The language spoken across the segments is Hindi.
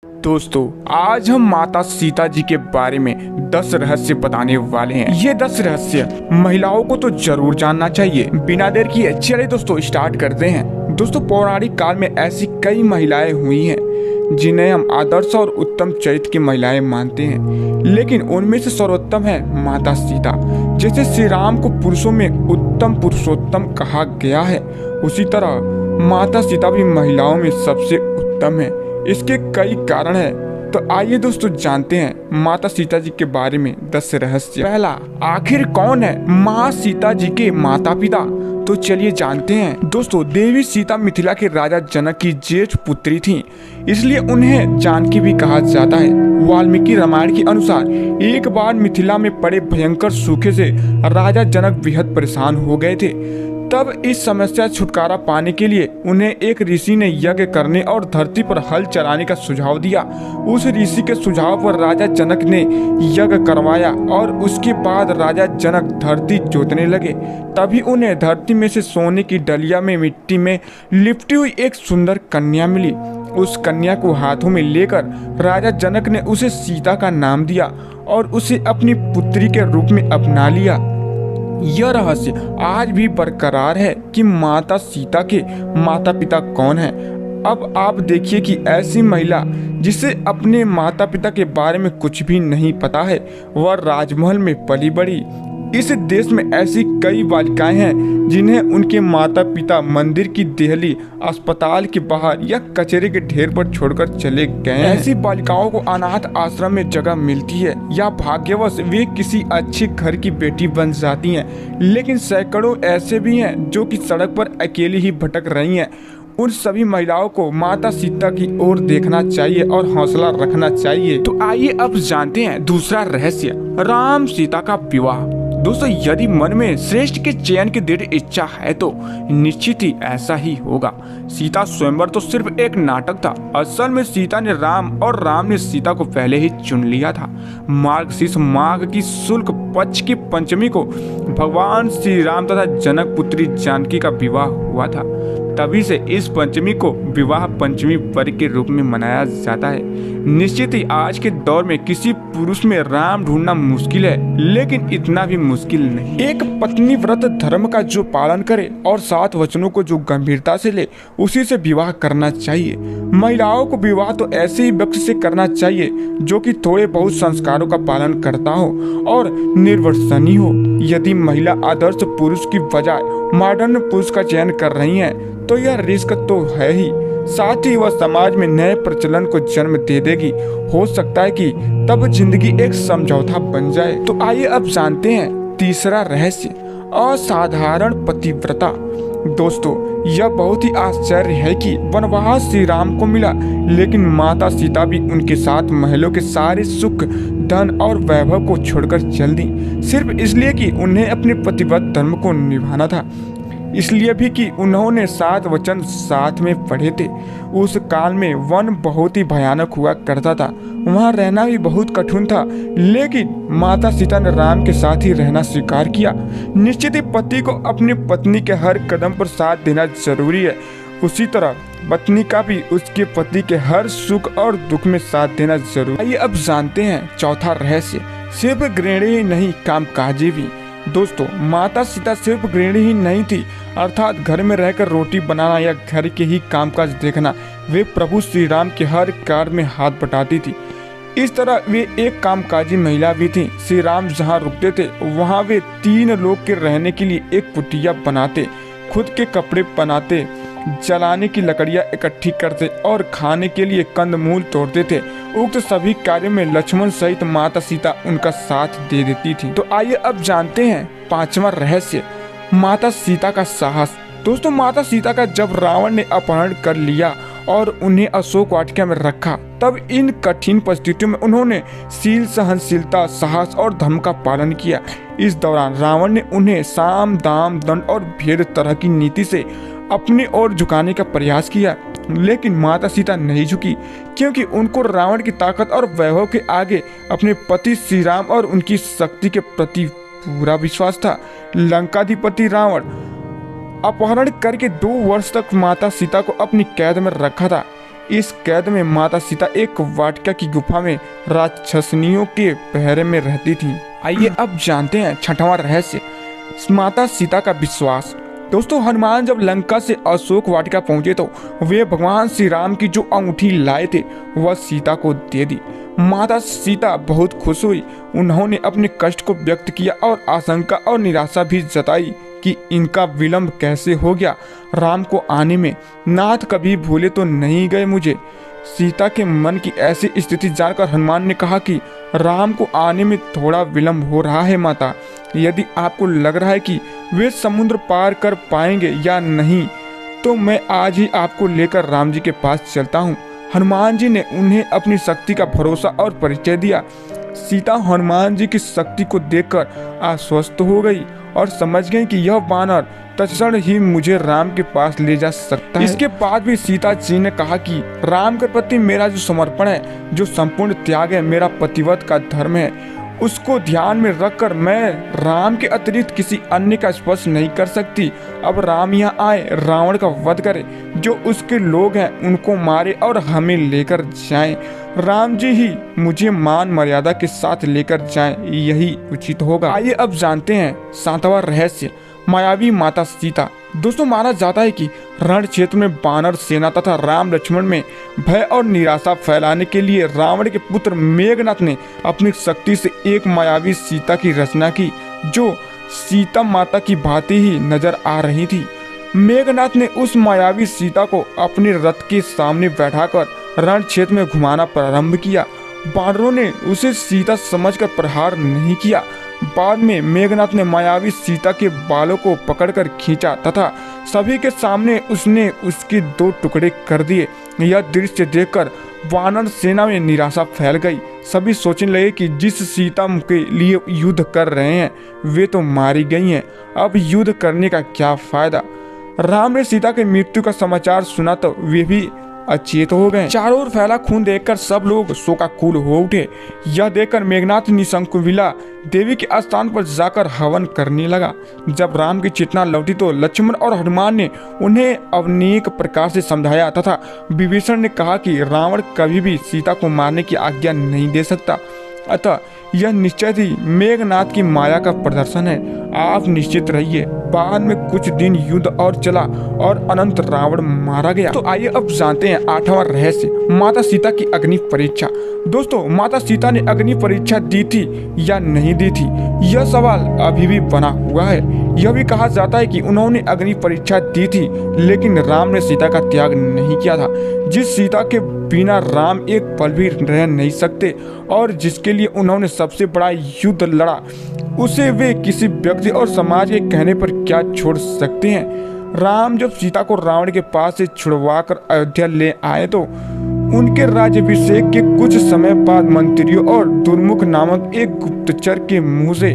दोस्तों, आज हम माता सीता जी के बारे में 10 रहस्य बताने वाले हैं। ये 10 रहस्य महिलाओं को तो जरूर जानना चाहिए। बिना देर किए चलिए दोस्तों स्टार्ट करते हैं। दोस्तों, पौराणिक काल में ऐसी कई महिलाएं हुई हैं जिन्हें हम आदर्श और उत्तम चरित्र की महिलाएं मानते हैं, लेकिन उनमें से सर्वोत्तम है माता सीता। जैसे श्री राम को पुरुषों में उत्तम पुरुषोत्तम कहा गया है, उसी तरह माता सीता भी महिलाओं में सबसे उत्तम है। इसके कई कारण हैं, तो आइए दोस्तों जानते हैं माता सीता जी के बारे में 10 रहस्य। पहला, आखिर कौन है माँ सीता जी के माता पिता? तो चलिए जानते हैं। दोस्तों, देवी सीता मिथिला के राजा जनक की जेठ पुत्री थीं, इसलिए उन्हें जानकी भी कहा जाता है। वाल्मीकि रामायण के अनुसार एक बार मिथिला में पड़े भयंकर सूखे से राजा जनक बेहद परेशान हो गए थे। तब इस समस्या छुटकारा पाने के लिए उन्हें एक ऋषि ने यज्ञ करने और धरती पर हल चलाने का सुझाव दिया। उस ऋषि के सुझाव पर राजा जनक ने यज्ञ करवाया और उसके बाद राजा जनक धरती जोतने लगे। तभी उन्हें धरती में से सोने की डलिया में मिट्टी में लिपटी हुई एक सुंदर कन्या मिली। उस कन्या को हाथों में लेकर राजा जनक ने उसे सीता का नाम दिया और उसे अपनी पुत्री के रूप में अपना लिया। यह रहस्य आज भी बरकरार है कि माता सीता के माता पिता कौन हैं। अब आप देखिए कि ऐसी महिला जिसे अपने माता पिता के बारे में कुछ भी नहीं पता है, वह राजमहल में पली बड़ी। इस देश में ऐसी कई बालिकाएं हैं जिन्हें उनके माता पिता मंदिर की देहली, अस्पताल के बाहर या कचरे के ढेर पर छोड़कर चले गए हैं। ऐसी बालिकाओं को अनाथ आश्रम में जगह मिलती है या भाग्यवश वे किसी अच्छे घर की बेटी बन जाती हैं। लेकिन सैकड़ों ऐसे भी हैं जो कि सड़क पर अकेली ही भटक रही हैं। उन सभी महिलाओं को माता सीता की ओर देखना चाहिए और हौसला रखना चाहिए। तो आइए अब जानते हैं दूसरा रहस्य, राम सीता का विवाह। दोस्तों, यदि मन में श्रेष्ठ के चयन की दृढ़ इच्छा है तो निश्चित ही ऐसा ही होगा। सीता स्वयंवर तो सिर्फ एक नाटक था। असल में सीता ने राम और राम ने सीता को पहले ही चुन लिया था। मार्गशीर्ष माघ की शुक्ल पक्ष की पंचमी को भगवान श्री राम तथा जनक पुत्री जानकी का विवाह हुआ था। तभी से इस पंचमी को विवाह पंचमी पर्व के रूप में मनाया जाता है। निश्चित ही आज के दौर में किसी पुरुष में राम ढूंढना मुश्किल है, लेकिन इतना भी मुश्किल नहीं। एक पत्नी व्रत धर्म का जो पालन करे और 7 वचनों को जो गंभीरता से ले, उसी से विवाह करना चाहिए। महिलाओं को विवाह तो ऐसे ही व्यक्ति से करना चाहिए जो कि थोड़े बहुत संस्कारों का पालन करता हो और निर्वसनी हो। यदि महिला आदर्श पुरुष की बजाय मॉडर्न पुरुष का चयन कर रही है तो यह रिस्क तो है ही, साथ ही वह समाज में नए प्रचलन को जन्म दे देगी। हो सकता है कि तब जिंदगी एक समझौता बन जाए। तो आइए अब जानते हैं तीसरा रहस्य, असाधारण पतिव्रता। दोस्तों, यह बहुत ही आश्चर्य है कि वनवास श्री राम को मिला, लेकिन माता सीता भी उनके साथ महलों के सारे सुख, धन और वैभव को छोड़कर चल दी, सिर्फ इसलिए कि उन्हें अपने पतिव्रत धर्म को निभाना था। इसलिए भी कि उन्होंने 7 वचन साथ में पढ़े थे। उस काल में वन बहुत ही भयानक हुआ करता था, वहाँ रहना भी बहुत कठिन था, लेकिन माता सीता ने राम के साथ ही रहना स्वीकार किया। निश्चित ही पति को अपनी पत्नी के हर कदम पर साथ देना जरूरी है, उसी तरह पत्नी का भी उसके पति के हर सुख और दुख में साथ देना जरूरी। आइए अब जानते हैं चौथा रहस्य, सिर्फ गृहिणी ही नहीं कामकाजी भी। दोस्तों, माता सीता सिर्फ गृहिणी ही नहीं थी, अर्थात घर में रहकर रोटी बनाना या घर के ही कामकाज देखना, वे प्रभु श्री राम के हर कार्य में हाथ बटाती थी। इस तरह वे एक कामकाजी महिला भी थी। श्री राम जहाँ रुकते थे वहाँ वे 3 लोग के रहने के लिए एक कुटिया बनाते, खुद के कपड़े बनाते, जलाने की लकड़ियाँ इकट्ठी करते और खाने के लिए कंदमूल तोड़ते थे। उक्त सभी कार्यों में लक्ष्मण सहित माता सीता उनका साथ दे देती थी। तो आइए अब जानते हैं 5वां रहस्य, माता सीता का साहस। दोस्तों, माता सीता का जब रावण ने अपहरण कर लिया और उन्हें अशोक वाटिका में रखा, तब इन कठिन परिस्थितियों में उन्होंने शील, सहनशीलता, साहस और धर्म का पालन किया। इस दौरान रावण ने उन्हें साम, दाम, दंड और भेद तरह की नीति से अपनी ओर झुकाने का प्रयास किया, लेकिन माता सीता नहीं झुकी, क्योंकि उनको रावण की ताकत और वैभव के आगे अपने पति श्री राम और उनकी शक्ति के प्रति पूरा विश्वास था। लंकाधिपति रावण अपहरण करके 2 वर्ष तक माता सीता को अपनी कैद में रखा था। इस कैद में माता सीता एक वाटिका की गुफा में राक्षसनियों के पहरे में रहती थी। आइए अब जानते हैं छठवां रहस्य, माता सीता का विश्वास। दोस्तों, हनुमान जब लंका से अशोक वाटिका पहुंचे तो वे भगवान श्री राम की जो अंगूठी लाए थे वह सीता को दे दी। माता सीता बहुत खुश हुई। उन्होंने अपने कष्ट को व्यक्त किया और आशंका और निराशा भी जताई कि इनका विलंब कैसे हो गया राम को आने में। नाथ कभी भूले तो नहीं गए मुझे। सीता के मन की ऐसी स्थिति जानकर हनुमान ने कहा कि राम को आने में थोड़ा विलंब हो रहा है माता। यदि आपको लग रहा है कि वे समुद्र पार कर पाएंगे या नहीं तो मैं आज ही आपको लेकर राम जी के पास चलता हूँ। हनुमान जी ने उन्हें अपनी शक्ति का भरोसा और परिचय दिया। सीता हनुमान जी की शक्ति को देखकर आश्वस्त हो गई और समझ गई कि यह वानर तत्क्षण ही मुझे राम के पास ले जा सकता है। इसके बाद भी सीता जी ने कहा कि राम के प्रति मेरा जो समर्पण है, जो संपूर्ण त्याग है, मेरा पतिव्रत का धर्म है, उसको ध्यान में रखकर मैं राम के अतिरिक्त किसी अन्य का स्पर्श नहीं कर सकती। अब राम यहाँ आए, रावण का वध करे, जो उसके लोग हैं उनको मारे और हमें लेकर जाएं। राम जी ही मुझे मान मर्यादा के साथ लेकर जाएं, यही उचित होगा। आइए अब जानते हैं सातवां रहस्य, मायावी माता सीता। दोस्तों, माना जाता है कि रण क्षेत्र में वानर सेना तथा राम लक्ष्मण में भय और निराशा फैलाने के लिए रावण के पुत्र मेघनाथ ने अपनी शक्ति से एक मायावी सीता की रचना की, जो सीता माता की भांति ही नजर आ रही थी। मेघनाथ ने उस मायावी सीता को अपने रथ के सामने बैठाकर रण क्षेत्र में घुमाना प्रारंभ किया। वानरों ने उसे सीता समझकर प्रहार नहीं किया। बाद में मेघनाथ ने मायावी सीता के बालों को पकड़कर खींचा तथा सभी के सामने उसने उसके दो टुकड़े कर दिए। यह दृश्य देखकर वानर सेना में निराशा फैल गई। सभी सोचने लगे कि जिस सीता के लिए युद्ध कर रहे हैं वे तो मारी गई हैं, अब युद्ध करने का क्या फायदा। राम ने सीता की मृत्यु का समाचार सुना तो वे भी अचेत हो गए। चारों ओर फैला खून देखकर सब लोग शोकाकुल हो उठे। यह देखकर मेघनाथ निशंकुविला देवी के स्थान पर जाकर हवन करने लगा। जब राम की चेतना लौटी तो लक्ष्मण और हनुमान ने उन्हें अनेक प्रकार से समझाया तथा विभीषण ने कहा कि रावण कभी भी सीता को मारने की आज्ञा नहीं दे सकता, अतः यह निश्चय ही मेघनाथ की माया का प्रदर्शन है। आप निश्चित रहिए, बाद में कुछ दिन युद्ध और चला और अनंत रावण मारा गया। तो आइए अब जानते हैं आठवां रहस्य, माता सीता की अग्नि परीक्षा। दोस्तों, माता सीता ने अग्नि परीक्षा दी थी या नहीं दी थी, यह सवाल अभी भी बना हुआ है। यह भी कहा जाता है कि उन्होंने अग्नि परीक्षा दी थी, लेकिन राम ने सीता का त्याग नहीं किया था। जिस सीता के बिना राम एक पल भी रह नहीं सकते और जिसके लिए उन्होंने सबसे बड़ा युद्ध लड़ा, उसे वे किसी व्यक्ति और समाज के कहने पर क्या छोड़ सकते हैं। राम जब सीता को रावण के पास से छुड़वाकर अयोध्या ले आए तो उनके राज्याभिषेक के कुछ समय बाद मंत्रियों और दुर्मुख नामक एक गुप्तचर के मुंह से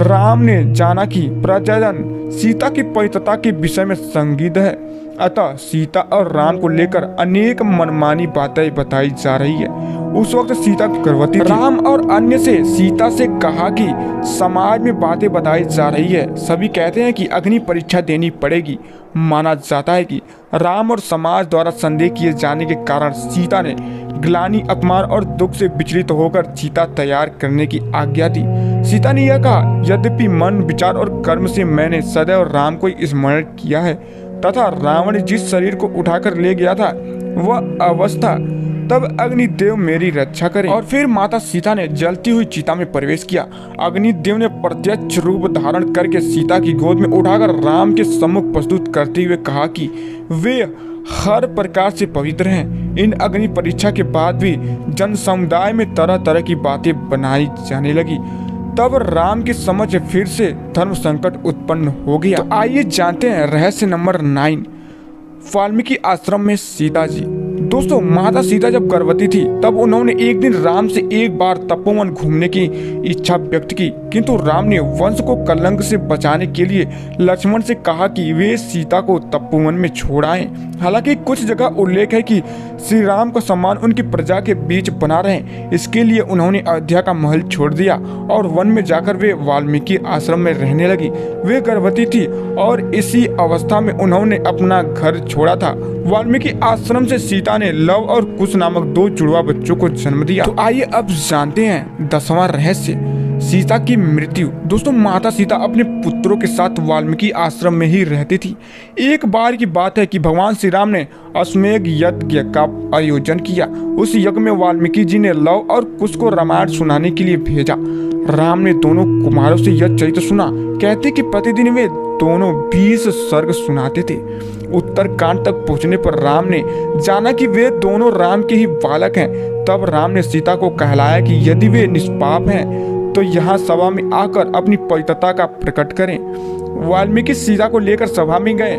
राम ने जाना कि प्रजाजन सीता की पवित्रता के विषय में संदिग्ध है, अतः सीता और राम को लेकर अनेक मनमानी बातें बताई जा रही है। उस वक्त सीता गर्भवती थी। राम और अन्य से सीता से कहा कि समाज में बातें बताई जा रही है, सभी कहते हैं कि अग्नि परीक्षा देनी पड़ेगी। माना जाता है कि राम और समाज द्वारा संदेह किए जाने के कारण सीता ने ग्लानि, अपमान और दुख से विचलित होकर चीता तैयार करने की आज्ञा दी। सीता ने यह कहा, यद्यपि मन, विचार और कर्म से मैंने सदैव राम को स्मरण किया है तथा रावण जिस शरीर को उठाकर ले गया था वह अवस्था, तब अग्निदेव मेरी रक्षा करे। और फिर माता सीता ने जलती हुई चिता में प्रवेश किया। अग्निदेव ने प्रत्यक्ष रूप धारण करके सीता की गोद में उठाकर राम के सम्मुख प्रस्तुत करते हुए कहा कि वे हर प्रकार से पवित्र हैं। इन अग्नि परीक्षा के बाद भी जन समुदाय में तरह तरह की बातें बनाई जाने लगी। तब राम की समझ फिर से धर्म संकट उत्पन्न हो गया। तो आइए जानते हैं रहस्य नंबर 9, वाल्मीकि आश्रम में सीता जी। दोस्तों, माता सीता जब गर्भवती थी तब उन्होंने एक दिन राम से एक बार तपोवन घूमने की इच्छा व्यक्त की, किंतु राम ने वंश को कलंक से बचाने के लिए लक्ष्मण से कहा कि वे सीता को तपोवन में छोड़ आएं। हालांकि कुछ जगह उल्लेख है कि श्री राम का सम्मान उनकी प्रजा के बीच बना रहे, इसके लिए उन्होंने अयोध्या का महल छोड़ दिया और वन में जाकर वे वाल्मीकि आश्रम में रहने लगी। वे गर्भवती थी और इसी अवस्था में उन्होंने अपना घर छोड़ा था। वाल्मीकि आश्रम से सीता ने लव और कुश नामक 2 जुड़वा बच्चों को जन्म दिया। तो आइए अब जानते हैं 10वां रहस्य, सीता की मृत्यु। दोस्तों, माता सीता अपने पुत्रों के साथ वाल्मीकि आश्रम में ही रहती थी। एक बार की बात है कि भगवान श्री राम ने अश्वमेध यज्ञ का आयोजन किया। उस यज्ञ में वाल्मीकि जी ने लव और कुश को रामायण सुनाने के लिए भेजा। राम ने दोनों कुमारों से यह चरित्र सुना। कहते कि प्रतिदिन वे दोनों 20 सर्ग सुनाते थे। उत्तरकांड तक पहुंचने पर राम ने जाना कि वे दोनों राम के ही बालक हैं। तब राम ने सीता को कहलाया कि यदि वे निष्पाप हैं तो यहाँ सभा में आकर अपनी पवित्रता का प्रकट करें। वाल्मीकि सीता को लेकर सभा में गए।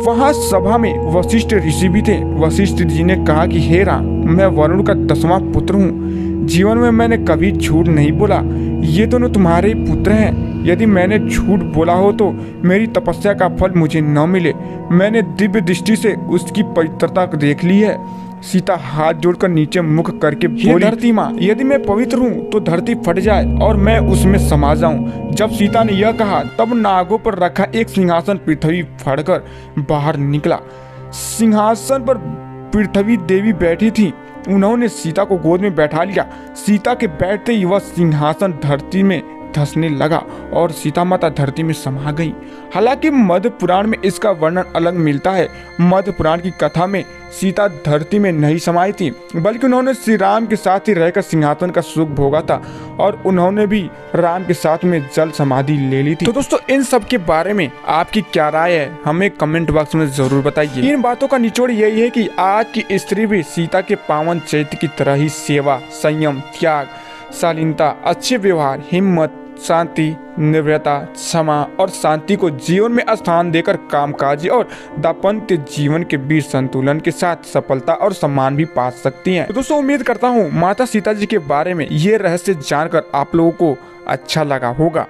वहां सभा में वशिष्ठ ऋषि भी थे। वशिष्ठ जी ने कहा कि हे राम, मैं वरुण का 10वां पुत्र हूँ। जीवन में मैंने कभी झूठ नहीं बोला। ये दोनों तुम्हारे ही पुत्र हैं। यदि मैंने झूठ बोला हो तो मेरी तपस्या का फल मुझे न मिले। मैंने दिव्य दृष्टि से उसकी पवित्रता देख ली है। सीता हाथ जोड़कर नीचे मुख करके बोली, धरती माँ, यदि मैं पवित्र हूँ तो धरती फट जाए और मैं उसमें समा जाऊं। जब सीता ने यह कहा तब नागों पर रखा एक सिंहासन पृथ्वी फाड़कर बाहर निकला। सिंहासन पर पृथ्वी देवी बैठी थी। उन्होंने सीता को गोद में बैठा लिया। सीता के बैठते ही वह सिंहासन धरती में धंसने लगा और सीता माता धरती में समा गई। हालांकि मध्य पुराण में इसका वर्णन अलग मिलता है। मध्य पुराण की कथा में सीता धरती में नहीं समाई थी, बल्कि उन्होंने श्री राम के साथ ही रहकर सिंहासन का सुख भोगा था और उन्होंने भी राम के साथ में जल समाधि ले ली थी। तो दोस्तों, इन सब के बारे में आपकी क्या राय है, हमें कमेंट बॉक्स में जरूर बताइए। इन बातों का निचोड़ यही है कि आज की स्त्री भी सीता के पावन चरित्र की तरह ही सेवा, संयम, त्याग, शालीनता, अच्छे व्यवहार, हिम्मत, शांति, निर्भयता, क्षमा और शांति को जीवन में स्थान देकर कामकाजी और दाम्पत्य जीवन के बीच संतुलन के साथ सफलता और सम्मान भी पा सकती हैं। तो दोस्तों, उम्मीद करता हूँ माता सीता जी के बारे में ये रहस्य जानकर आप लोगों को अच्छा लगा होगा।